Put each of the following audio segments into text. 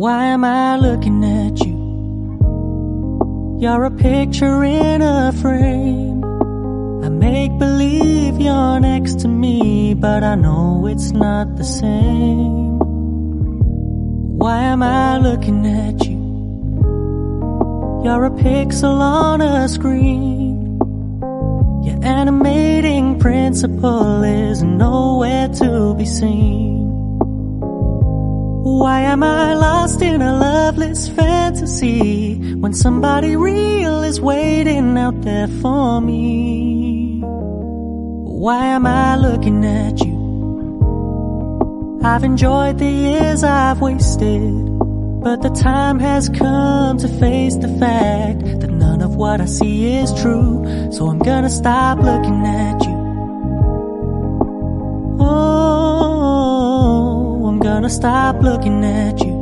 Why am I looking at you? You're a picture in a frame. I make believe you're next to me, but I know it's not the same. Why am I looking at you? You're a pixel on a screen. Your animating principle is nowhere to be seen. Why am I lost in a loveless fantasy when somebody real is waiting out there for me? Why am I looking at you? I've enjoyed the years I've wasted, but the time has come to face the fact that none of what I see is true. So I'm gonna stop looking at you. I'm gonna stop looking at you.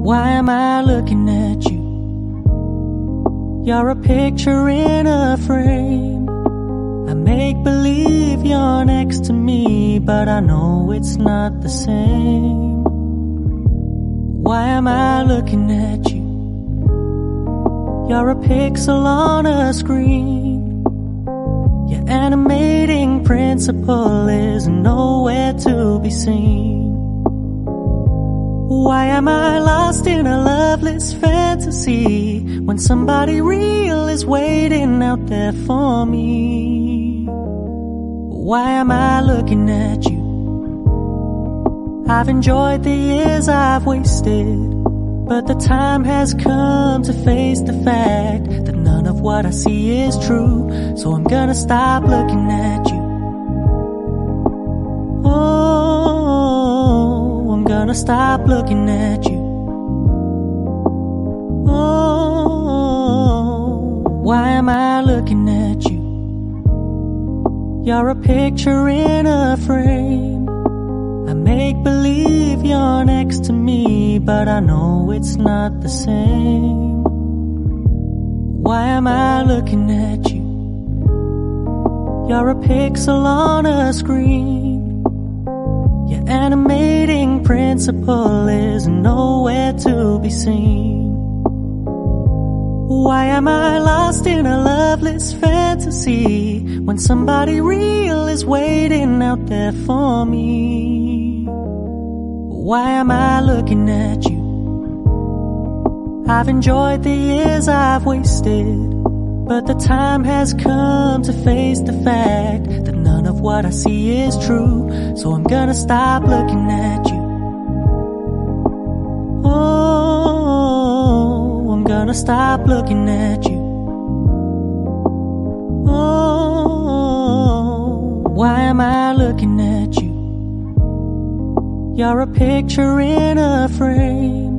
Why am I looking at you? You're a picture in a frame. I make believe you're next to me, but I know it's not the same. Why am I looking at you? You're a pixel on a screen. Your animating principle is nowhere to be seen. Why am I lost in a loveless fantasy when somebody real is waiting out there for me? Why am I looking at you? I've enjoyed the years I've wasted, but the time has come to face the fact that none of what I see is true. So I'm gonna stop looking at you. I'm gonna stop looking at you. Why am I looking at you? You're a picture in a frame. I make believe you're next to me, but I know it's not the same. Why am I looking at you? You're a pixel on a screen. Your animating principle is nowhere to be seen. Why am I lost in a loveless fantasy when somebody real is waiting out there for me? Why am I looking at you? I've enjoyed the years I've wasted, but the time has come to face the fact that none of what I see is true. So I'm gonna stop looking at you. I'm gonna stop looking at you. Why am I looking at you? You're a picture in a frame.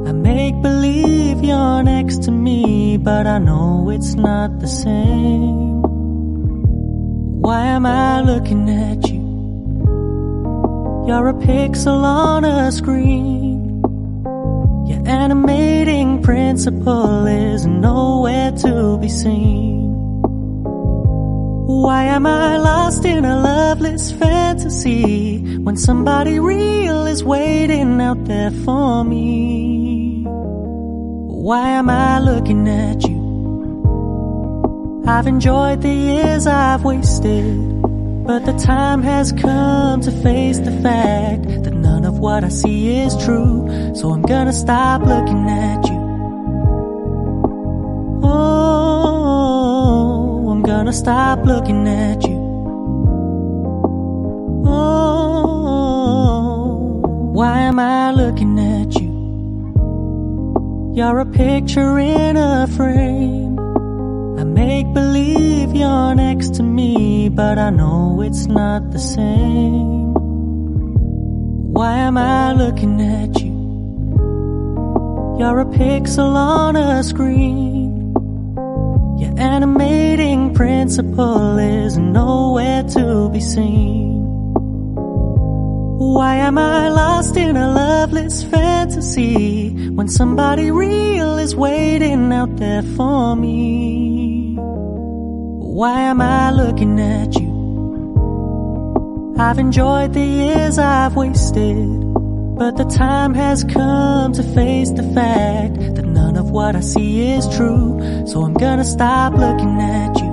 I make believe you're next to me, but I know it's not the same. Why am I looking at you? You're a pixel on a screen. Your animating principle is nowhere to be seen. Why am I lost in a loveless fantasy when somebody real is waiting out there for me? Why am I looking at you? I've enjoyed the years I've wasted, but the time has come to face the fact that none of what I see is true. So I'm gonna stop looking at you. I'm gonna stop looking at you. Why am I looking at you? You're a picture in a frame. I make believe you're next to me, but I know it's not the same. Why am I looking at you? You're a pixel on a screen. Your animating principle is nowhere to be seen. Why am I lost in a loveless fantasy when somebody real is waiting out there for me? Why am I looking at you? I've enjoyed the years I've wasted, but the time has come to face the fact that none of what I see is true. So I'm gonna stop looking at you.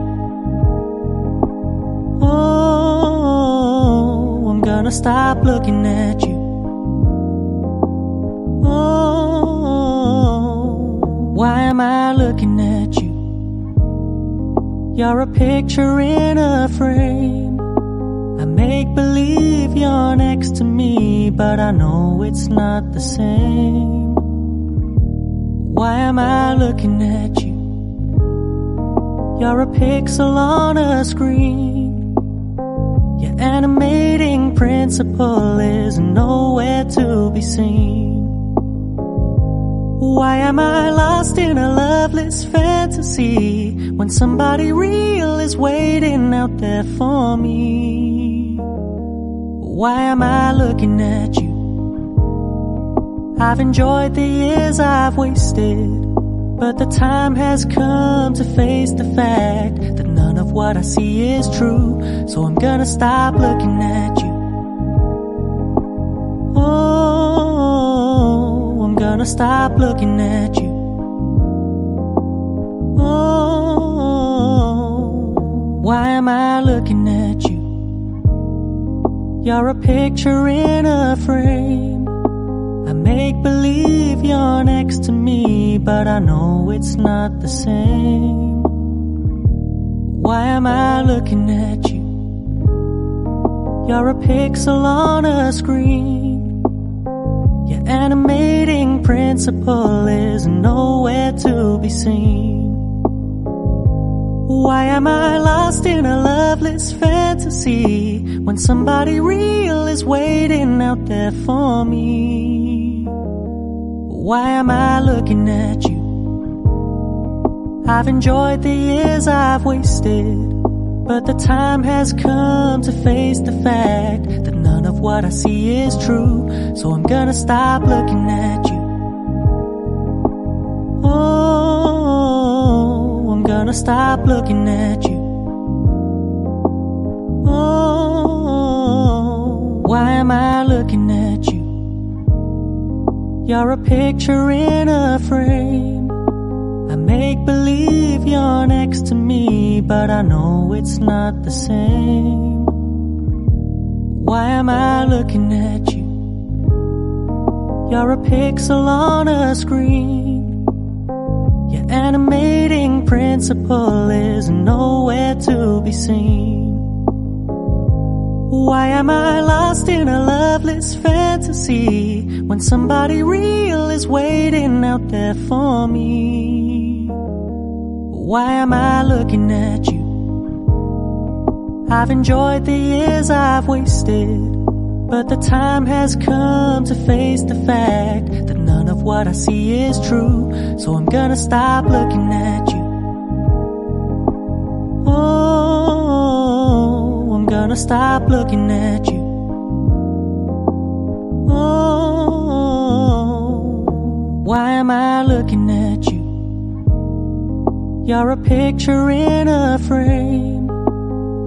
Oh, I'm gonna stop looking at you. Oh, why am I looking at you? You're a picture in a frame. I make believe you're next to me, but I know it's not the same. Why am I looking at you? You're a pixel on a screen. Your animating principle is nowhere to be seen. Why am I lost in a loveless fantasy when somebody real is waiting out there for me? Why am I looking at you? I've enjoyed the years I've wasted, but the time has come to face the fact that none of what I see is true. So I'm gonna stop looking at you. Oh, I'm gonna stop looking at you. Oh, why am I looking at you? You're a picture in a frame. I make believe you're next to me, but I know it's not the same. Why am I looking at you? You're a pixel on a screen. Your animating principle is nowhere to be seen. Why am I lost in a loveless fantasy when somebody real is waiting out there for me? Why am I looking at you? I've enjoyed the years I've wasted, but the time has come to face the fact that none of what I see is true. So I'm gonna stop looking at you. Oh, I'm gonna stop looking at you. Oh, why am I looking at you? You're a picture in a frame. I make believe you're next to me, but I know it's not the same. Why am I looking at you? You're a pixel on a screen. Your animating principle is nowhere to be seen. Why am I lost in a loveless fantasy when somebody real is waiting out there for me? Why am I looking at you? I've enjoyed the years I've wasted, but the time has come to face the fact that none of what I see is true. So I'm gonna stop looking at you. Oh, I'm gonna stop looking at you. Oh, why am I looking at you? You're a picture in a frame.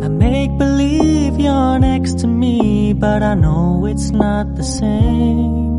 I make believe you're next to me, but I know it's not the same.